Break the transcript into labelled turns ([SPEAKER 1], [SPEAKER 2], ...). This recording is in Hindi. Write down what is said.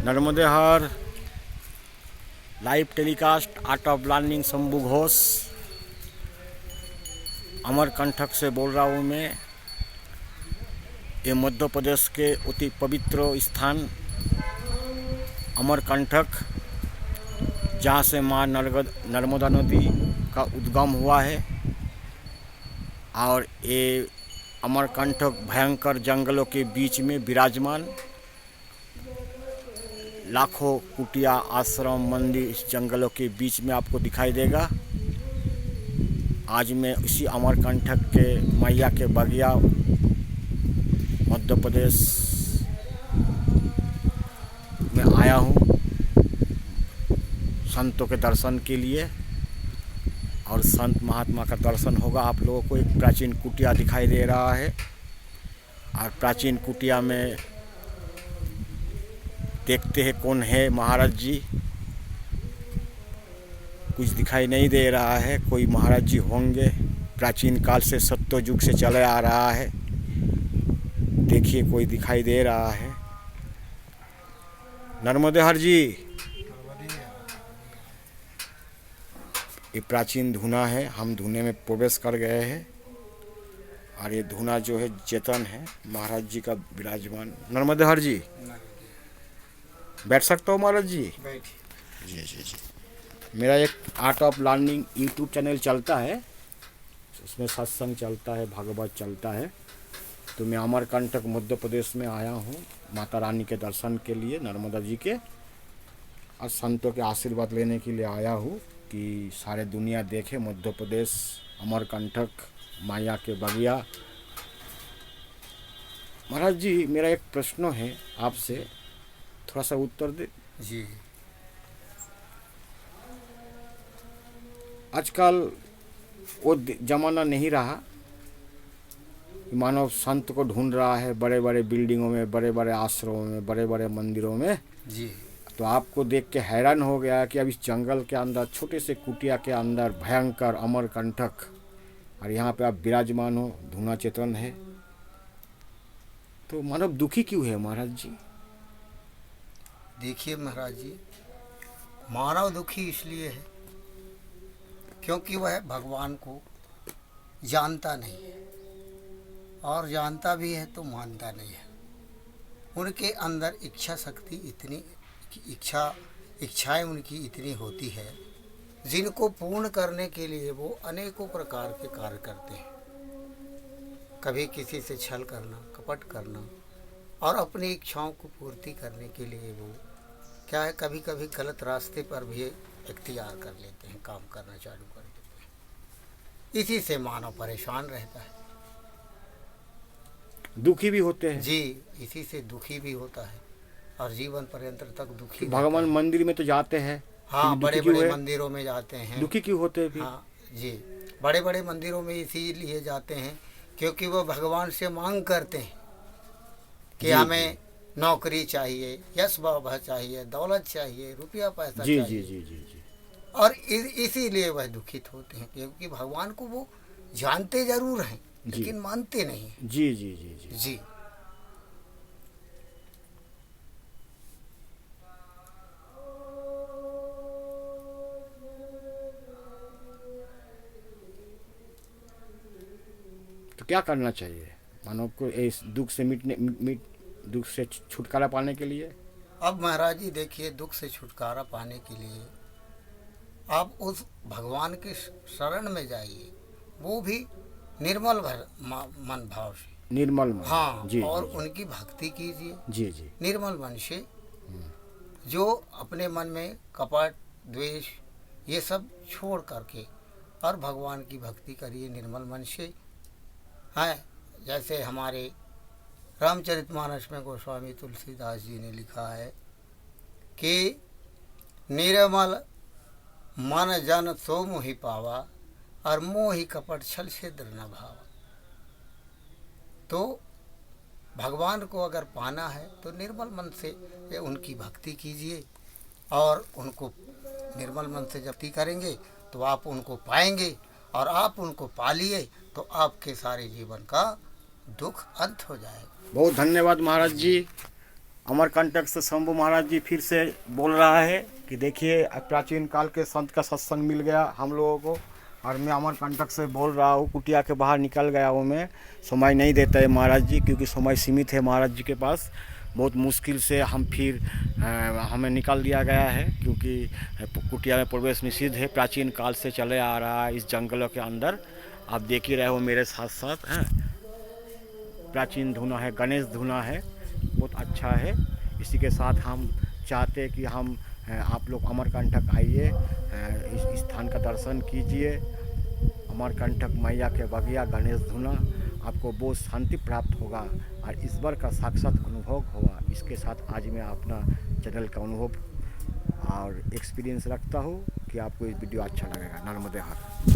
[SPEAKER 1] नर्मदेहर live telecast art of learning Shambhu Ghosh Amarkantak से बोल रहा हूँ मैं। ये मध्य प्रदेश के अति पवित्र स्थान अमरकंटक, जहाँ से माँ नर्मदा नदी का उद्गम हुआ है। और ये अमरकंटक भयंकर जंगलों के बीच में विराजमान, लाखों कुटिया आश्रम मंदिर इस जंगलों के बीच में आपको दिखाई देगा। आज मैं इसी अमरकंटक के मैया के बगिया मध्य प्रदेश में आया हूँ संतों के दर्शन के लिए। और संत महात्मा का दर्शन होगा आप लोगों को। एक प्राचीन कुटिया दिखाई दे रहा है और प्राचीन कुटिया में देखते हैं कौन है महाराज जी। कुछ दिखाई नहीं दे रहा है, कोई महाराज जी होंगे। प्राचीन काल से सत्ययुग से चले आ रहा है। देखिए कोई दिखाई दे रहा है। नर्मदेहर जी, ये प्राचीन धुना है। हम धुने में प्रवेश कर गए हैं और ये धुना जो है चेतन है, महाराज जी का विराजमान। नर्मदेहर जी बैठ सकता हूँ महाराज जी? जी जी जी। मेरा एक art of learning YouTube channel चलता है, उसमें सत्संग चलता है, भागवत चलता है। तो मैं अमरकंटक मध्य प्रदेश में आया हूँ माता रानी के दर्शन के लिए, नर्मदा जी के, और संतों के आशीर्वाद लेने के लिए आया हूँ कि सारे दुनिया देखे मध्य प्रदेश अमरकंटक माया के बगिया। महाराज जी, मेरा एक प्रश्न है आपसे, थोड़ा सा उत्तर दे
[SPEAKER 2] जी।
[SPEAKER 1] आजकल वो जमाना नहीं रहा, मानव संत को ढूंढ रहा है बड़े बड़े बिल्डिंगों में, बड़े बड़े आश्रमों में, बड़े बड़े मंदिरों में।
[SPEAKER 2] जी।
[SPEAKER 1] तो आपको देख के हैरान हो गया कि अब इस जंगल के अंदर, छोटे से कुटिया के अंदर भयंकर अमरकंटक, और यहाँ पे आप विराजमान हो, धुना चेतन है। तो मानव दुखी क्यों है महाराज जी?
[SPEAKER 2] देखिए महाराज जी, मानव दुखी इसलिए है क्योंकि वह भगवान को जानता नहीं है, और जानता भी है तो मानता नहीं है। उनके अंदर इच्छा शक्ति इतनी, इच्छाएं उनकी इतनी होती है, जिनको पूर्ण करने के लिए वो अनेकों प्रकार के कार्य करते हैं। कभी किसी से छल करना, कपट करना, और अपनी इच्छाओं को पूर्ति करने के लिए वो क्या है, कभी कभी गलत रास्ते पर भी इख्तियार कर लेते हैं, काम करना चालू कर देते हैं। इसी से मानव परेशान रहता है,
[SPEAKER 1] दुखी भी होते हैं।
[SPEAKER 2] जी, इसी से दुखी भी होता है और जीवन पर्यंत तक दुखी।
[SPEAKER 1] भगवान मंदिर में तो जाते हैं,
[SPEAKER 2] हाँ, बड़े बड़े मंदिरों में जाते हैं।
[SPEAKER 1] दुखी क्यों होते हैं?
[SPEAKER 2] हाँ जी, बड़े बड़े मंदिरों में इसीलिए जाते हैं क्योंकि वो भगवान से मांग करते हैं कि हमें नौकरी चाहिए, यश वैभव चाहिए, दौलत चाहिए, रुपया पैसा
[SPEAKER 1] जी,
[SPEAKER 2] चाहिए।
[SPEAKER 1] जी जी जी जी।
[SPEAKER 2] और इसीलिए वह दुखित होते हैं क्योंकि भगवान को वो जानते जरूर हैं लेकिन मानते नहीं हैं।
[SPEAKER 1] जी जी जी जी
[SPEAKER 2] जी।
[SPEAKER 1] तो क्या करना चाहिए मानव को इस दुख से दुख से छुटकारा पाने के लिए?
[SPEAKER 2] अब महाराज जी देखिए, दुख से छुटकारा पाने के लिए आप उस भगवान के शरण में जाइए, वो भी निर्मल मन भाव से,
[SPEAKER 1] निर्मल मन।
[SPEAKER 2] हाँ
[SPEAKER 1] जी,
[SPEAKER 2] और
[SPEAKER 1] जी,
[SPEAKER 2] उनकी भक्ति कीजिए
[SPEAKER 1] जी जी।
[SPEAKER 2] निर्मल मन से। जो अपने मन में कपट, द्वेष ये सब छोड़ करके और भगवान की भक्ति करिए निर्मल मन से। है जैसे हमारे रामचरितमानस में गोस्वामी तुलसीदास जी ने लिखा है कि निर्मल मन जन सो मोहि पावा, और मोहि कपट छल से दृढ़ न भावा। तो भगवान को अगर पाना है तो निर्मल मन से उनकी भक्ति कीजिए, और उनको निर्मल मन से जब करेंगे तो आप उनको पाएंगे, और आप उनको पालिए तो आपके सारे जीवन का दुख अंत हो जाएगा।
[SPEAKER 1] बहुत धन्यवाद महाराज जी। अमरकंटक से शंभू महाराज जी फिर से बोल रहा है कि देखिए प्राचीन काल के संत का सत्संग मिल गया हम लोगों को। और मैं अमरकंटक से बोल रहा हूँ, कुटिया के बाहर निकल गया हूँ मैं। समय नहीं देता है महाराज जी, क्योंकि समय सीमित है महाराज जी के पास। बहुत मुश्किल से हम फिर हमें निकाल दिया गया है, क्योंकि कुटिया में प्रवेश निषिद्ध है, प्राचीन काल से चले आ रहा है इस जंगलों के अंदर। आप देख ही रहे हो मेरे साथ साथ हैं। प्राचीन धुना है, गणेश धुना है, बहुत अच्छा है। इसी के साथ हम चाहते हैं कि हम आप लोग अमरकंटक आइए, इस स्थान का दर्शन कीजिए। अमरकंटक मैया के बगिया गणेश धुना, आपको बहुत शांति प्राप्त होगा और ईश्वर का साक्षात अनुभव होगा। इसके साथ आज मैं अपना चैनल का अनुभव और एक्सपीरियंस रखता हूँ कि आपको ये वीडियो अच्छा लगेगा। नर्मदे हर।